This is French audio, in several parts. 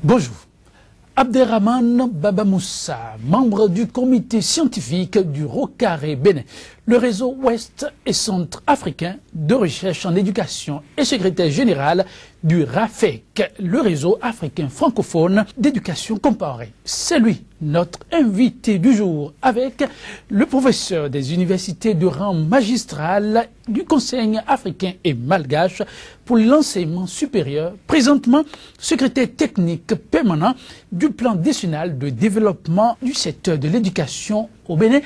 Bonjour. Abderrahmane Baba Moussa, membre du comité scientifique du Rocaré Bénin, le réseau Ouest et Centre africain de recherche en éducation et secrétaire général du RAFEC, le réseau africain francophone d'éducation comparée. C'est lui, notre invité du jour, avec le professeur des universités de rang magistral du Conseil africain et malgache pour l'enseignement supérieur, présentement secrétaire technique permanent du plan décennal de développement du secteur de l'éducation au Bénin.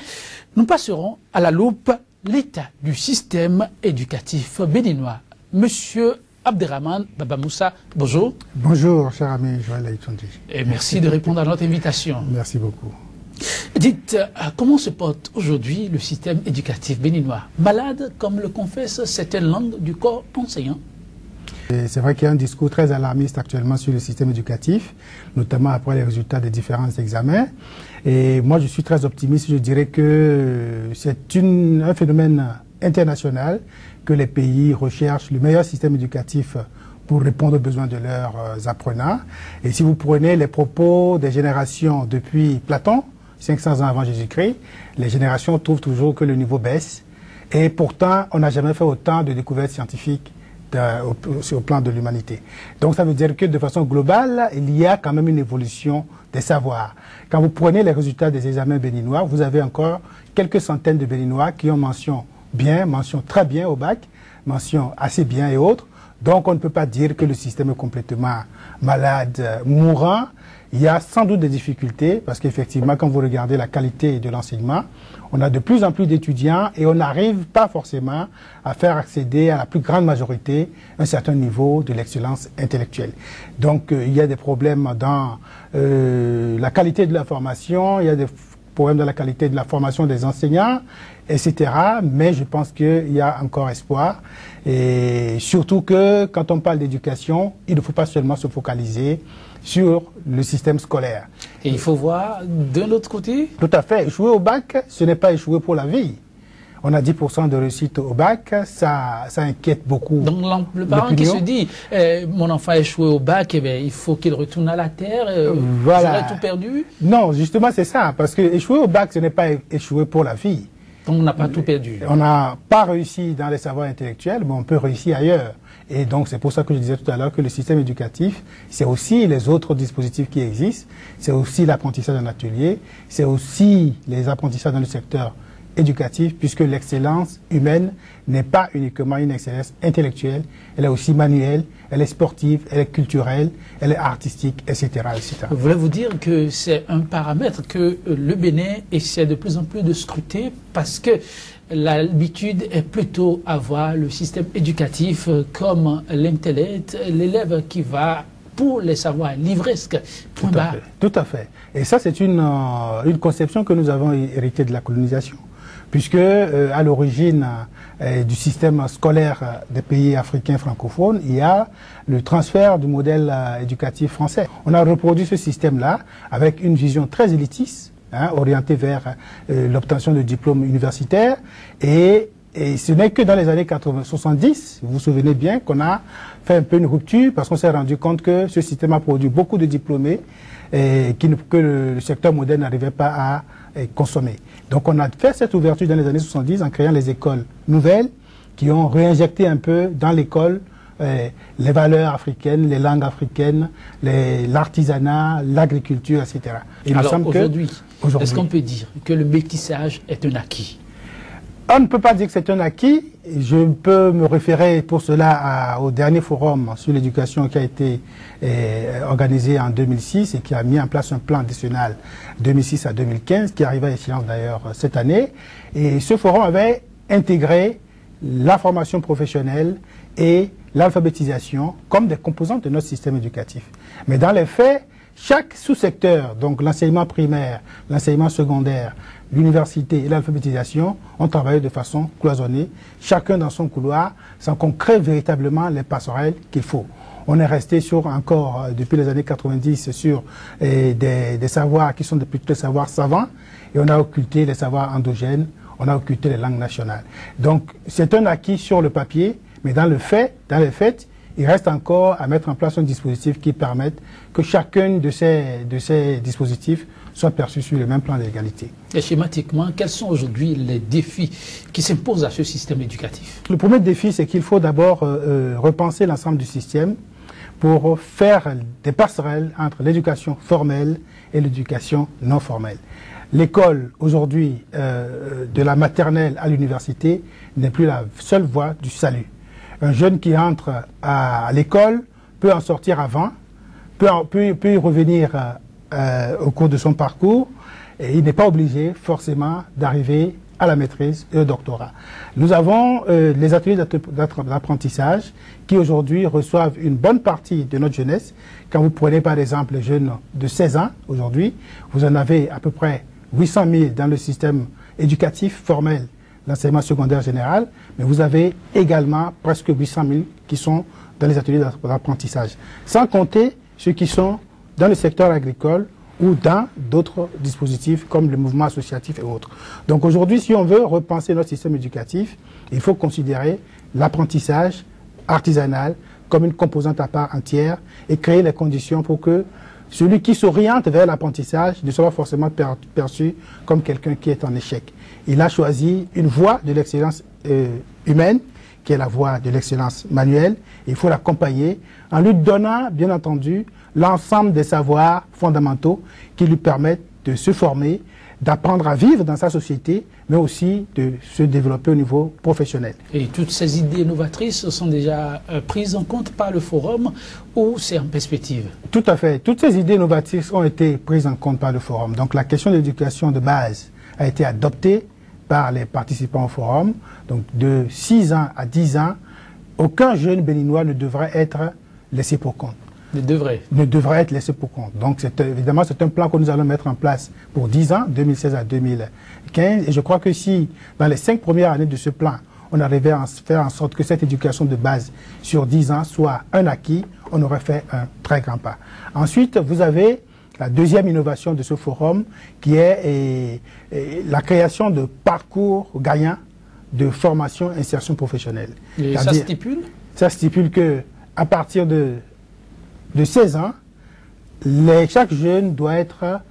Nous passerons à la loupe l'état du système éducatif béninois. Monsieur Abderrahmane Baba Moussa, bonjour. Bonjour, cher ami Joël Aïtondi. Et merci de répondre à notre invitation. Merci beaucoup. Dites, comment se porte aujourd'hui le système éducatif béninois? Malade, comme le confesse certaines langues du corps enseignant. C'est vrai qu'il y a un discours très alarmiste actuellement sur le système éducatif, notamment après les résultats des différents examens. Et moi, je suis très optimiste. Je dirais que c'est un phénomène international, que les pays recherchent le meilleur système éducatif pour répondre aux besoins de leurs apprenants. Et si vous prenez les propos des générations depuis Platon, 500 ans avant Jésus-Christ, les générations trouvent toujours que le niveau baisse. Et pourtant, on n'a jamais fait autant de découvertes scientifiques sur le plan de l'humanité. Donc ça veut dire que de façon globale, il y a quand même une évolution des savoirs. Quand vous prenez les résultats des examens béninois, vous avez encore quelques centaines de béninois qui ont mention bien, mention très bien au bac, mention assez bien et autres. Donc on ne peut pas dire que le système est complètement malade, mourant. Il y a sans doute des difficultés parce qu'effectivement, quand vous regardez la qualité de l'enseignement, on a de plus en plus d'étudiants et on n'arrive pas forcément à faire accéder à la plus grande majorité un certain niveau de l'excellence intellectuelle. Donc il y a des problèmes dans la qualité de la formation, il y a des problèmes dans la qualité de la formation des enseignants, etc. Mais je pense qu'il y a encore espoir. Et surtout que quand on parle d'éducation, il ne faut pas seulement se focaliser sur le système scolaire. Et il faut voir de l'autre côté. Tout à fait. Échouer au bac, ce n'est pas échouer pour la vie. On a 10% de réussite au bac, ça inquiète beaucoup. Donc le parent qui se dit, mon enfant a échoué au bac, eh bien, il faut qu'il retourne à la terre, voilà. J'aurais tout perdu. Non, justement c'est ça, parce que échouer au bac, ce n'est pas échouer pour la vie. Donc on n'a pas tout perdu. On n'a pas réussi dans les savoirs intellectuels, mais on peut réussir ailleurs. Et donc c'est pour ça que je disais tout à l'heure que le système éducatif, c'est aussi les autres dispositifs qui existent, c'est aussi l'apprentissage en atelier, c'est aussi les apprentissages dans le secteur éducatif, puisque l'excellence humaine n'est pas uniquement une excellence intellectuelle, elle est aussi manuelle, elle est sportive, elle est culturelle, elle est artistique, etc. etc. Voulez-vous dire que c'est un paramètre que le Bénin essaie de plus en plus de scruter parce que l'habitude est plutôt à voir le système éducatif comme l'intellect, l'élève qui va pour les savoirs livresques. Point barre. Tout à fait. Et ça, c'est une conception que nous avons héritée de la colonisation. Puisque à l'origine du système scolaire des pays africains francophones, il y a le transfert du modèle éducatif français. On a reproduit ce système-là avec une vision très élitiste, orientée vers l'obtention de diplômes universitaires. Et ce n'est que dans les années 70, vous vous souvenez bien, qu'on a fait un peu une rupture parce qu'on s'est rendu compte que ce système a produit beaucoup de diplômés que le secteur moderne n'arrivait pas à consommer. Donc on a fait cette ouverture dans les années 70 en créant les écoles nouvelles qui ont réinjecté un peu dans l'école les valeurs africaines, les langues africaines, l'artisanat, l'agriculture, etc. Et alors aujourd'hui, est-ce qu'on peut dire que le métissage est un acquis? On ne peut pas dire que c'est un acquis. Je peux me référer pour cela au dernier forum sur l'éducation qui a été organisé en 2006 et qui a mis en place un plan décennal 2006 à 2015 qui arrive à échéance d'ailleurs cette année. Et ce forum avait intégré la formation professionnelle et l'alphabétisation comme des composantes de notre système éducatif. Mais dans les faits, chaque sous-secteur, donc l'enseignement primaire, l'enseignement secondaire, l'université et l'alphabétisation ont travaillé de façon cloisonnée, chacun dans son couloir, sans qu'on crée véritablement les passerelles qu'il faut. On est resté sur encore, depuis les années 90, sur des savoirs qui sont plutôt des savoirs savants, et on a occulté les savoirs endogènes, on a occulté les langues nationales. Donc c'est un acquis sur le papier, mais dans les faits, il reste encore à mettre en place un dispositif qui permette que chacun de ces dispositifs soit perçu sur le même plan d'égalité. Et schématiquement, quels sont aujourd'hui les défis qui s'imposent à ce système éducatif? Le premier défi, c'est qu'il faut d'abord repenser l'ensemble du système pour faire des passerelles entre l'éducation formelle et l'éducation non formelle. L'école, aujourd'hui, de la maternelle à l'université, n'est plus la seule voie du salut. Un jeune qui entre à l'école peut en sortir avant, peut y revenir au cours de son parcours, et il n'est pas obligé forcément d'arriver à la maîtrise et au doctorat. Nous avons les ateliers d'apprentissage qui aujourd'hui reçoivent une bonne partie de notre jeunesse. Quand vous prenez par exemple les jeunes de 16 ans aujourd'hui, vous en avez à peu près 800 000 dans le système éducatif formel, l'enseignement secondaire général, mais vous avez également presque 800 000 qui sont dans les ateliers d'apprentissage, sans compter ceux qui sont dans le secteur agricole ou dans d'autres dispositifs comme le mouvement associatif et autres. Donc aujourd'hui, si on veut repenser notre système éducatif, il faut considérer l'apprentissage artisanal comme une composante à part entière et créer les conditions pour que celui qui s'oriente vers l'apprentissage ne soit pas forcément perçu comme quelqu'un qui est en échec. Il a choisi une voie de l'excellence humaine, qui est la voie de l'excellence manuelle. Il faut l'accompagner en lui donnant, bien entendu, l'ensemble des savoirs fondamentaux qui lui permettent de se former, d'apprendre à vivre dans sa société, mais aussi de se développer au niveau professionnel. Et toutes ces idées novatrices sont déjà prises en compte par le forum ou c'est en perspective? Tout à fait. Toutes ces idées novatrices ont été prises en compte par le forum. Donc la question de l'éducation de base a été adoptée par les participants au forum. Donc de 6 ans à 10 ans, aucun jeune béninois ne devrait être laissé pour compte. Ne devrait être laissé pour compte. Donc évidemment, c'est un plan que nous allons mettre en place pour 10 ans, 2016 à 2015. Et je crois que si, dans les 5 premières années de ce plan, on arrivait à faire en sorte que cette éducation de base sur 10 ans soit un acquis, on aurait fait un très grand pas. Ensuite, vous avez la deuxième innovation de ce forum, qui est la création de parcours gagnants de formation et insertion professionnelle. Et ça stipule? Ça stipule que à partir de 16 ans, chaque jeune doit être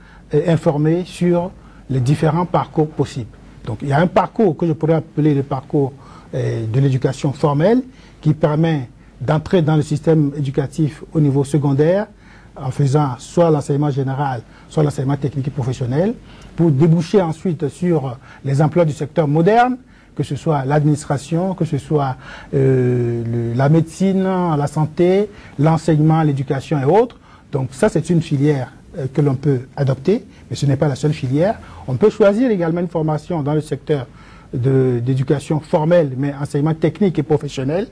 informé sur les différents parcours possibles. Donc il y a un parcours que je pourrais appeler le parcours de l'éducation formelle qui permet d'entrer dans le système éducatif au niveau secondaire en faisant soit l'enseignement général, soit l'enseignement technique et professionnel, pour déboucher ensuite sur les emplois du secteur moderne, que ce soit l'administration, que ce soit la médecine, la santé, l'enseignement, l'éducation et autres. Donc ça, c'est une filière que l'on peut adopter, mais ce n'est pas la seule filière. On peut choisir également une formation dans le secteur d'éducation formelle, mais enseignement technique et professionnel,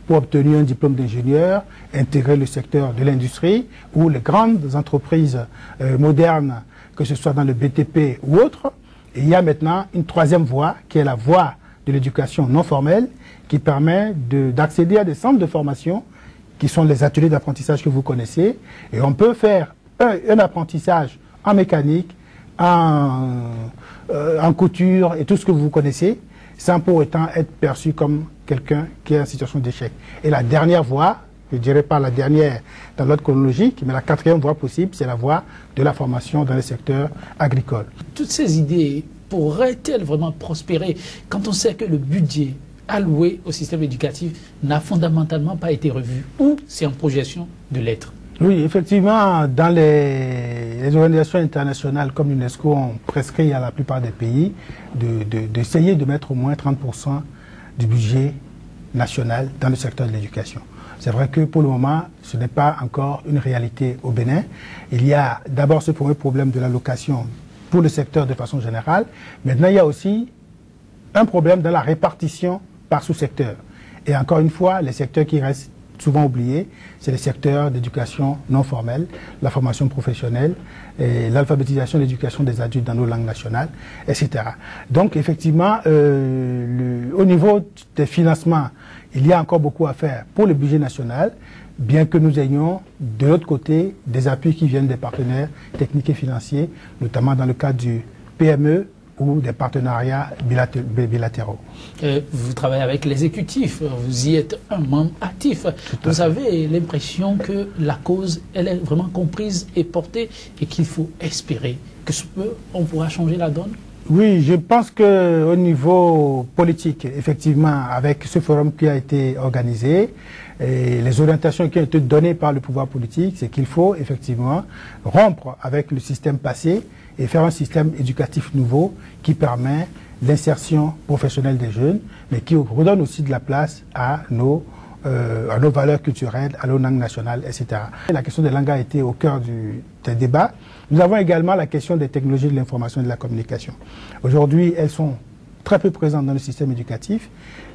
pour obtenir un diplôme d'ingénieur, intégrer le secteur de l'industrie ou les grandes entreprises modernes, que ce soit dans le BTP ou autre. Et il y a maintenant une troisième voie, qui est la voie de l'éducation non formelle, qui permet d'accéder à des centres de formation, qui sont les ateliers d'apprentissage que vous connaissez. Et on peut faire un apprentissage en mécanique, en couture et tout ce que vous connaissez, sans pour autant être perçu comme quelqu'un qui est en situation d'échec. Et la dernière voie, je ne dirais pas la dernière dans l'ordre chronologique, mais la quatrième voie possible, c'est la voie de la formation dans le secteur agricole. Toutes ces idées pourraient-elles vraiment prospérer quand on sait que le budget alloué au système éducatif n'a fondamentalement pas été revu ou c'est en projection de l'être? Oui, effectivement, dans les organisations internationales comme l'UNESCO, on prescrit à la plupart des pays d'essayer de mettre au moins 30% du budget national dans le secteur de l'éducation. C'est vrai que pour le moment, ce n'est pas encore une réalité au Bénin. Il y a d'abord ce premier problème de l'allocation pour le secteur de façon générale. Maintenant, il y a aussi un problème dans la répartition par sous-secteur. Et encore une fois, les secteurs qui restent souvent oubliés, c'est les secteurs d'éducation non formelle, la formation professionnelle, l'alphabétisation et l'éducation des adultes dans nos langues nationales, etc. Donc effectivement, au niveau des financements, il y a encore beaucoup à faire pour le budget national, bien que nous ayons de l'autre côté des appuis qui viennent des partenaires techniques et financiers, notamment dans le cadre du PME, ou des partenariats bilatéraux. Vous travaillez avec l'exécutif, vous y êtes un membre actif. Vous avez l'impression que la cause, elle est vraiment comprise et portée et qu'il faut espérer que on pourra changer la donne? Oui, je pense qu'au niveau politique, effectivement, avec ce forum qui a été organisé, et les orientations qui ont été données par le pouvoir politique, c'est qu'il faut effectivement rompre avec le système passé et faire un système éducatif nouveau qui permet l'insertion professionnelle des jeunes, mais qui redonne aussi de la place à nos valeurs culturelles, à nos langues nationales, etc. La question des langues a été au cœur des débats. Nous avons également la question des technologies de l'information et de la communication. Aujourd'hui, elles sont très peu présentes dans le système éducatif.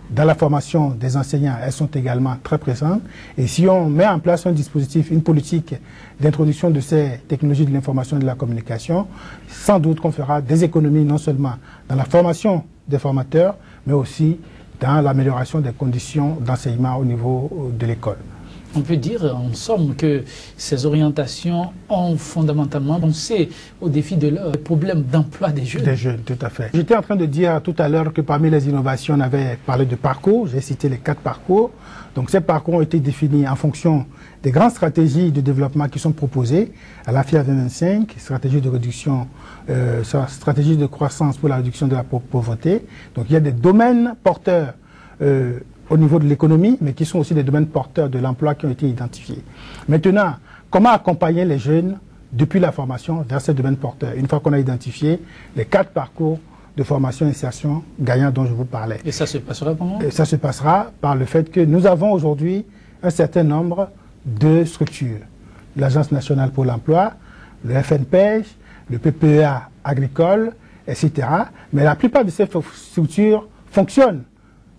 Dans la formation des enseignants, elles sont également très présentes. Et si on met en place un dispositif, une politique d'introduction de ces technologies de l'information et de la communication, sans doute qu'on fera des économies non seulement dans la formation des formateurs, mais aussi dans l'amélioration des conditions d'enseignement au niveau de l'école. On peut dire, en somme, que ces orientations ont fondamentalement pensé au défi de leur problème d'emploi des jeunes. Des jeunes, tout à fait. J'étais en train de dire tout à l'heure que parmi les innovations, on avait parlé de parcours. J'ai cité les 4 parcours. Donc ces parcours ont été définis en fonction des grandes stratégies de développement qui sont proposées à la FIA 2025, stratégie de réduction, stratégie de croissance pour la réduction de la pauvreté. Donc il y a des domaines porteurs au niveau de l'économie, mais qui sont aussi des domaines porteurs de l'emploi qui ont été identifiés. Maintenant, comment accompagner les jeunes depuis la formation vers ces domaines porteurs, une fois qu'on a identifié les 4 parcours de formation et insertion gagnants dont je vous parlais. Et ça se passera comment? Ça se passera par le fait que nous avons aujourd'hui un certain nombre de structures. L'Agence nationale pour l'emploi, le FNPEJ, le PPEA agricole, etc. Mais la plupart de ces structures fonctionnent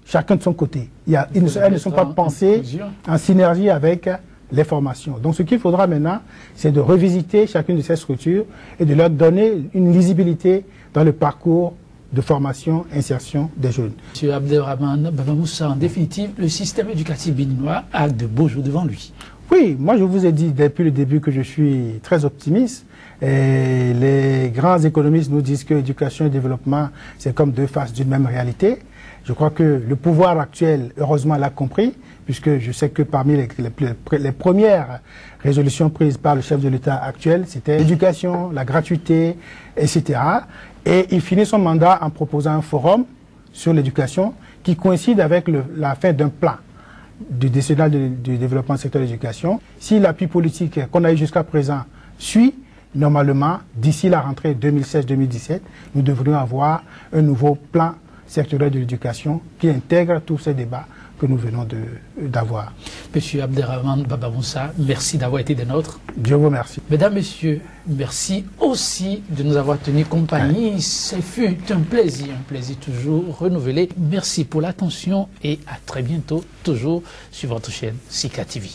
chacun de son côté. Elles ne sont pas pensées en synergie avec les formations. Donc ce qu'il faudra maintenant, c'est de revisiter chacune de ces structures et de leur donner une lisibilité dans le parcours de formation, insertion des jeunes. Monsieur Abderrahmane Baba Moussa, en définitive, le système éducatif béninois a de beaux jours devant lui. Oui, moi je vous ai dit depuis le début que je suis très optimiste. Et les grands économistes nous disent que éducation et développement, c'est comme 2 faces d'une même réalité. Je crois que le pouvoir actuel, heureusement, l'a compris, puisque je sais que parmi les premières résolutions prises par le chef de l'État actuel, c'était l'éducation, la gratuité, etc. Et il finit son mandat en proposant un forum sur l'éducation qui coïncide avec la fin d'un plan du décennal du développement du secteur de l'éducation. Si l'appui politique qu'on a eu jusqu'à présent suit, normalement, d'ici la rentrée 2016-2017, nous devrions avoir un nouveau plan sectoriel de l'éducation qui intègre tous ces débats que nous venons d'avoir. Monsieur Abderrahmane Baba Moussa, merci d'avoir été des nôtres. Dieu vous remercie. Mesdames, Messieurs, merci aussi de nous avoir tenu compagnie. Ce fut un plaisir toujours renouvelé. Merci pour l'attention et à très bientôt, toujours sur votre chaîne Sika TV.